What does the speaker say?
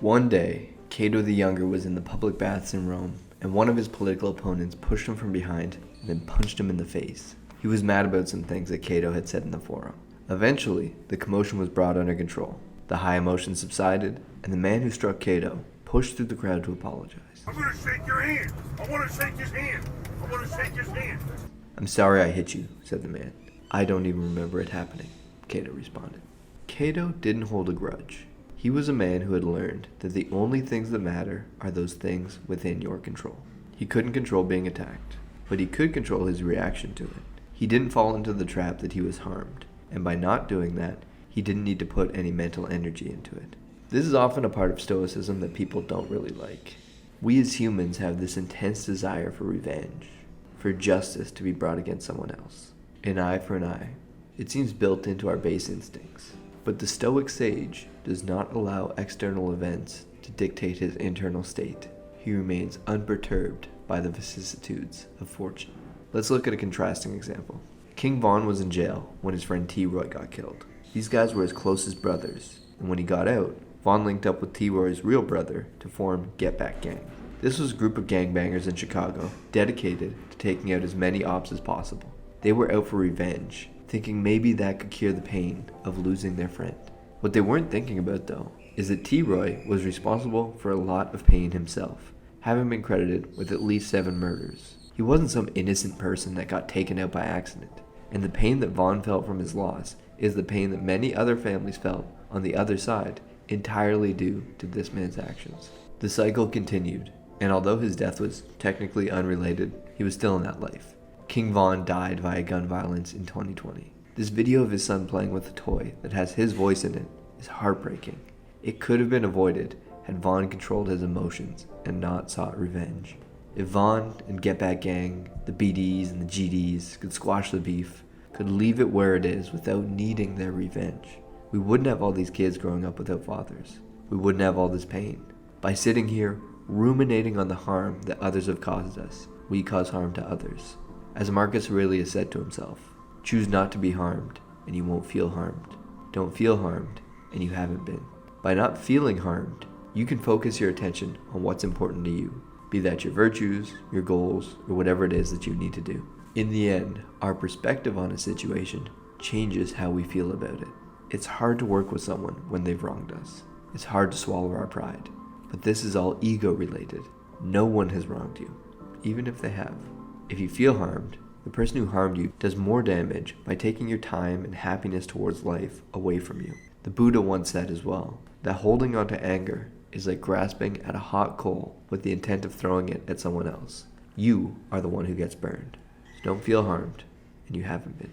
One day, Cato the Younger was in the public baths in Rome, and one of his political opponents pushed him from behind and then punched him in the face. He was mad about some things that Cato had said in the forum. Eventually, the commotion was brought under control. The high emotion subsided, and the man who struck Cato pushed through the crowd to apologize. I'm gonna shake your hand. I wanna shake his hand. I wanna shake his hand. "I'm sorry I hit you," said the man. "I don't even remember it happening," Cato responded. Cato didn't hold a grudge. He was a man who had learned that the only things that matter are those things within your control. He couldn't control being attacked, but he could control his reaction to it. He didn't fall into the trap that he was harmed, and by not doing that, he didn't need to put any mental energy into it. This is often a part of Stoicism that people don't really like. We as humans have this intense desire for revenge, for justice to be brought against someone else. An eye for an eye. It seems built into our base instincts. But the Stoic sage does not allow external events to dictate his internal state. He remains unperturbed by the vicissitudes of fortune. Let's look at a contrasting example. King Von was in jail when his friend T-Roy got killed. These guys were as close as brothers, and when he got out, Von linked up with T-Roy's real brother to form Get Back Gang. This was a group of gangbangers in Chicago dedicated to taking out as many ops as possible. They were out for revenge, thinking maybe that could cure the pain of losing their friend. What they weren't thinking about, though, is that T-Roy was responsible for a lot of pain himself, having been credited with at least 7 murders. He wasn't some innocent person that got taken out by accident, and the pain that Vaughn felt from his loss is the pain that many other families felt on the other side, entirely due to this man's actions. The cycle continued, and although his death was technically unrelated, he was still in that life. King Von died via gun violence in 2020. This video of his son playing with a toy that has his voice in it is heartbreaking. It could have been avoided had Von controlled his emotions and not sought revenge. If Von and Get Back Gang, the BDs and the GDs could squash the beef, could leave it where it is without needing their revenge, we wouldn't have all these kids growing up without fathers. We wouldn't have all this pain. By sitting here ruminating on the harm that others have caused us, we cause harm to others. As Marcus Aurelius said to himself, choose not to be harmed, and you won't feel harmed. Don't feel harmed, and you haven't been. By not feeling harmed, you can focus your attention on what's important to you, be that your virtues, your goals, or whatever it is that you need to do. In the end, our perspective on a situation changes how we feel about it. It's hard to work with someone when they've wronged us. It's hard to swallow our pride. But this is all ego related. No one has wronged you, even if they have. If you feel harmed, the person who harmed you does more damage by taking your time and happiness towards life away from you. The Buddha once said as well, that holding on to anger is like grasping at a hot coal with the intent of throwing it at someone else. You are the one who gets burned. So don't feel harmed, and you haven't been.